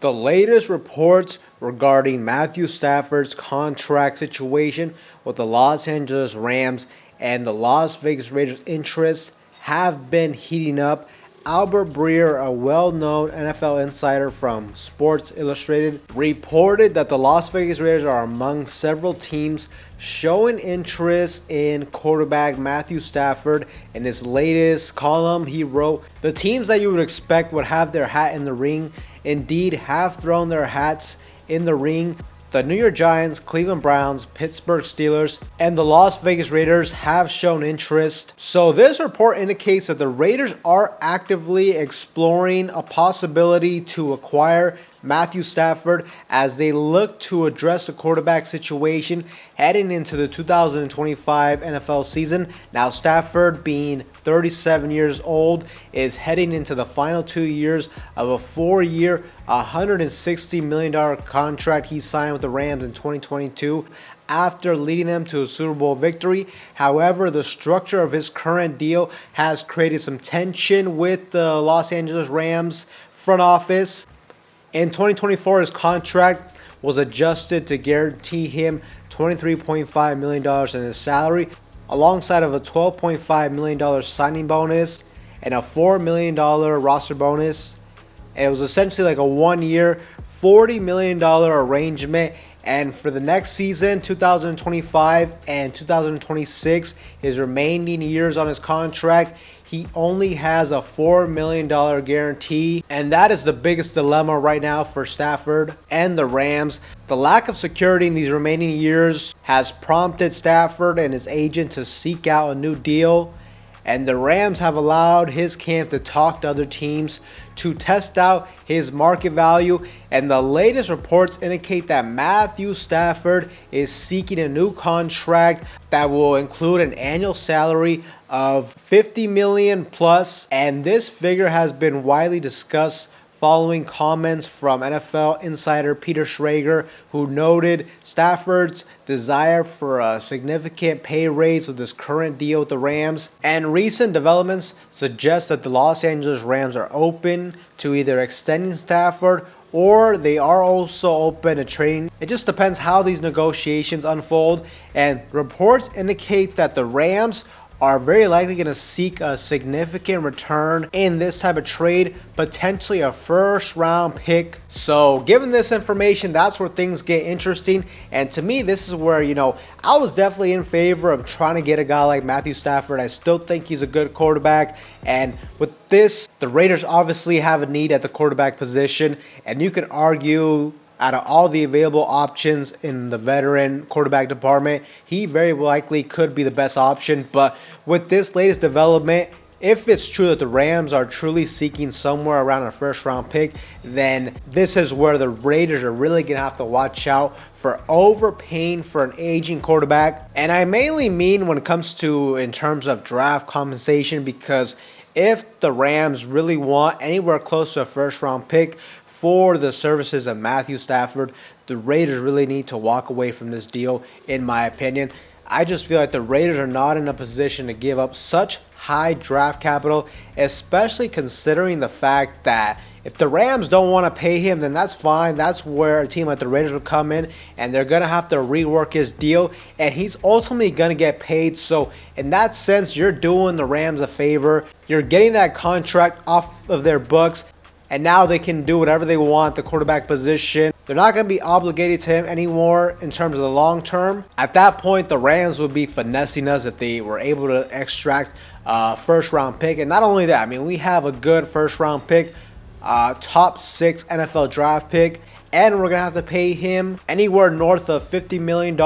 The latest reports regarding Matthew Stafford's contract situation with the Los Angeles Rams and the Las Vegas Raiders' interests have been heating up. Albert Breer, a well-known NFL insider from Sports Illustrated, reported that the Las Vegas Raiders are among several teams showing interest in quarterback Matthew Stafford. In his latest column, he wrote, "The teams that you would expect would have their hat in the ring indeed have thrown their hats in the ring. The New York Giants, Cleveland Browns, Pittsburgh Steelers, and the Las Vegas Raiders have shown interest." So this report indicates that the Raiders are actively exploring a possibility to acquire Matthew Stafford as they look to address the quarterback situation heading into the 2025 NFL season. Now, Stafford, being 37 years old, is heading into the final 2 years of a 4-year, $160 million contract he signed with the Rams in 2022 after leading them to a Super Bowl victory. However, the structure of his current deal has created some tension with the Los Angeles Rams front office. In 2024, his contract was adjusted to guarantee him $23.5 million in his salary, alongside of a $12.5 million signing bonus and a $4 million roster bonus. And it was essentially like a 1-year, $40 million arrangement. And for the next season, 2025 and 2026, his remaining years on his contract, he only has a $4 million guarantee. And that is the biggest dilemma right now for Stafford and the Rams. The lack of security in these remaining years has prompted Stafford and his agent to seek out a new deal. And the Rams have allowed his camp to talk to other teams to test out his market value. And the latest reports indicate that Matthew Stafford is seeking a new contract that will include an annual salary of $50 million plus. And this figure has been widely discussed following comments from NFL insider Peter Schrager, who noted Stafford's desire for a significant pay raise with his current deal with the Rams. And recent developments suggest that the Los Angeles Rams are open to either extending Stafford or they are also open to trading. It just depends how these negotiations unfold. And reports indicate that the Rams are very likely going to seek a significant return in this type of trade, potentially a first-round pick. So given this information, that's where things get interesting. And to me, this is where, I was definitely in favor of trying to get a guy like Matthew Stafford. I still think he's a good quarterback. And with this, the Raiders obviously have a need at the quarterback position. And you could argue, out of all the available options in the veteran quarterback department, he very likely could be the best option. But with this latest development, if it's true that the Rams are truly seeking somewhere around a first-round pick, then this is where the Raiders are really going to have to watch out for overpaying for an aging quarterback. And I mainly mean when it comes to in terms of draft compensation, because if the Rams really want anywhere close to a first-round pick for the services of Matthew Stafford, the Raiders really need to walk away from this deal, in my opinion. I just feel like the Raiders are not in a position to give up such high draft capital, especially considering the fact that if the Rams don't want to pay him, then that's fine. That's where a team like the Raiders will come in, and they're going to have to rework his deal, and he's ultimately going to get paid. So in that sense, you're doing the Rams a favor. You're getting that contract off of their books, and now they can do whatever they want, the quarterback position. They're not going to be obligated to him anymore in terms of the long term. At that point, the Rams would be finessing us if they were able to extract a first-round pick. And not only that, we have a good first-round pick, top 6 NFL draft pick, and we're going to have to pay him anywhere north of $50 million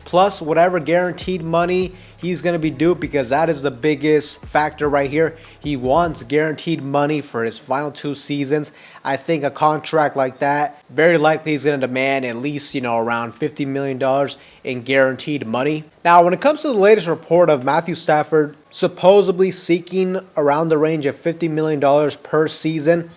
plus whatever guaranteed money he's going to be due, because that is the biggest factor right here. He wants guaranteed money for his final 2 seasons. I think a contract like that, very likely he's going to demand at least, around $50 million in guaranteed money. Now, when it comes to the latest report of Matthew Stafford supposedly seeking around the range of $50 million per season,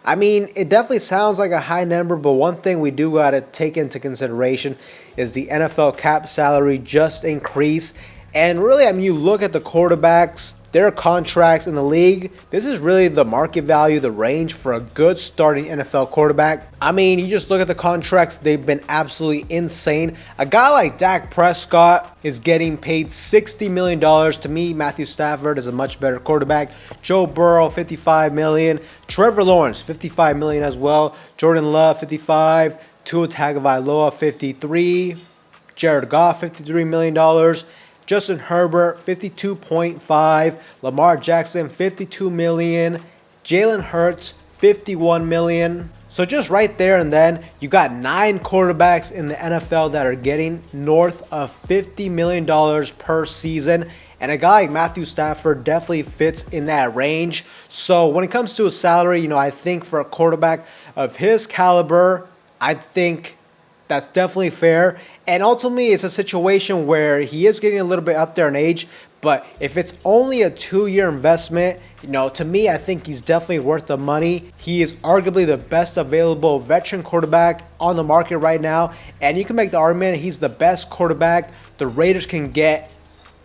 it definitely sounds like a high number, but one thing we do got to take into consideration is the NFL cap salary just increased. And really, you look at the quarterbacks, their contracts in the league, this is really the market value, the range for a good starting NFL quarterback. I mean, you just look at the contracts, they've been absolutely insane. A guy like Dak Prescott is getting paid $60 million. To me, Matthew Stafford is a much better quarterback. Joe Burrow, $55 million. Trevor Lawrence, $55 million as well. Jordan Love, $55. Tua Tagovailoa, $53. Jared Goff, $53 million. Justin Herbert, $52.5. Lamar Jackson, $52 million. Jalen Hurts, $51 million. So just right there and then, you got 9 quarterbacks in the NFL that are getting north of $50 million per season. And a guy like Matthew Stafford definitely fits in that range. So when it comes to his salary, I think for a quarterback of his caliber, I think that's definitely fair. And ultimately, it's a situation where he is getting a little bit up there in age. But if it's only a 2-year investment, to me, I think he's definitely worth the money. He is arguably the best available veteran quarterback on the market right now. And you can make the argument he's the best quarterback the Raiders can get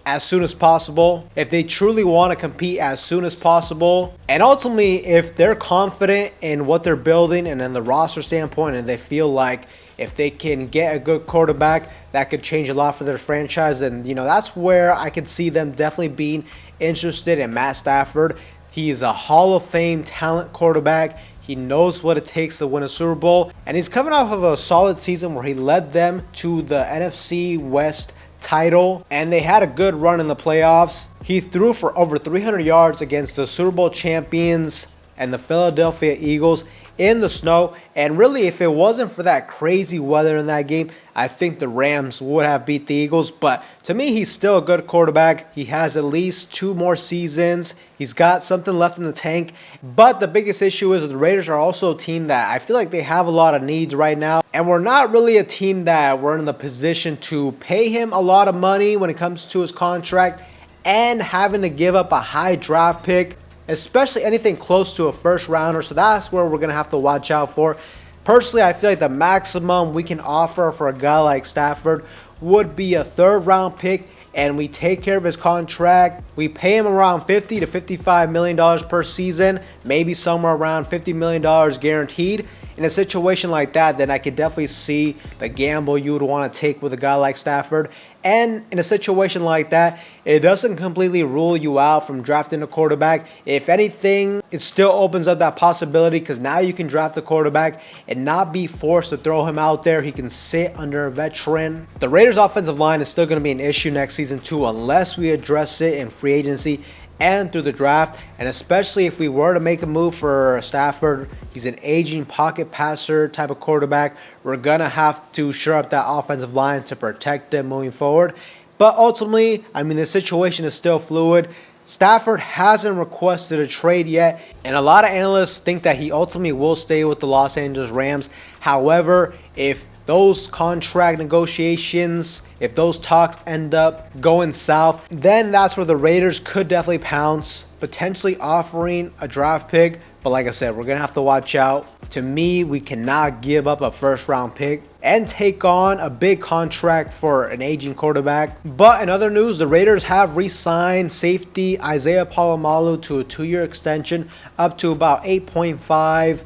as soon as possible, if they truly want to compete as soon as possible. And ultimately, if they're confident in what they're building and in the roster standpoint, and they feel like if they can get a good quarterback that could change a lot for their franchise, then that's where I could see them definitely being interested in Matt Stafford. He is a Hall of Fame talent quarterback. He knows what it takes to win a Super Bowl, and he's coming off of a solid season where he led them to the NFC West title, and they had a good run in the playoffs. He threw for over 300 yards against the Super Bowl champions and the Philadelphia Eagles in the snow. And really, if it wasn't for that crazy weather in that game, I think the Rams would have beat the Eagles. But to me, he's still a good quarterback. He has at least 2 more seasons. He's got something left in the tank. But the biggest issue is the Raiders are also a team that I feel like they have a lot of needs right now. And we're not really a team that we're in the position to pay him a lot of money when it comes to his contract and having to give up a high draft pick, especially anything close to a first rounder. So that's where we're going to have to watch out for. Personally, I feel like the maximum we can offer for a guy like Stafford would be a 3rd round pick, and we take care of his contract. We pay him around $50 to $55 million per season, maybe somewhere around $50 million guaranteed. In a situation like that, then I could definitely see the gamble you would want to take with a guy like Stafford. And in a situation like that, it doesn't completely rule you out from drafting a quarterback. If anything, it still opens up that possibility, because now you can draft a quarterback and not be forced to throw him out there. He can sit under a veteran. The Raiders' offensive line is still going to be an issue next season too, unless we address it in free agency and through the draft. And especially if we were to make a move for Stafford, he's an aging pocket passer type of quarterback. We're gonna have to shore up that offensive line to protect them moving forward. But ultimately, the situation is still fluid. Stafford hasn't requested a trade yet, and a lot of analysts think that he ultimately will stay with the Los Angeles Rams. However, if those contract negotiations, if those talks end up going south, then that's where the Raiders could definitely pounce, potentially offering a draft pick. But like I said, we're going to have to watch out. To me, we cannot give up a 1st round pick and take on a big contract for an aging quarterback. But in other news, the Raiders have re-signed safety Isaiah Pola-Mao to a 2-year extension up to about $8.5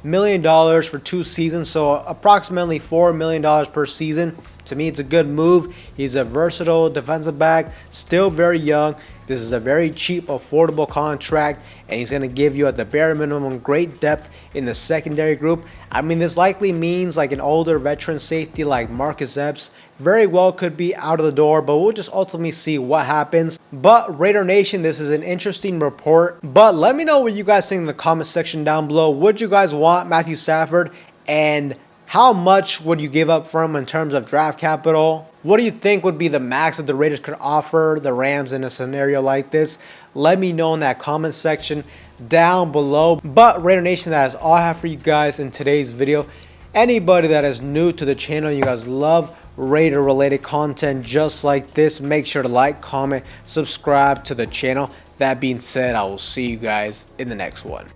million for 2 seasons, so approximately $4 million per season. To me, it's a good move. He's a versatile defensive back, still very young. This is a very cheap, affordable contract, and he's going to give you at the bare minimum great depth in the secondary group. This likely means like an older veteran safety like Marcus Epps very well could be out of the door, but we'll just ultimately see what happens. But Raider Nation, this is an interesting report. But let me know what you guys think in the comment section down below. Would you guys want Matthew Stafford, and how much would you give up for him in terms of draft capital? What do you think would be the max that the Raiders could offer the Rams in a scenario like this? Let me know in that comment section down below. But Raider Nation, that is all I have for you guys in today's video. Anybody that is new to the channel, you guys love Raider related content just like this, make sure to like, comment, subscribe to the channel. That being said, I will see you guys in the next one.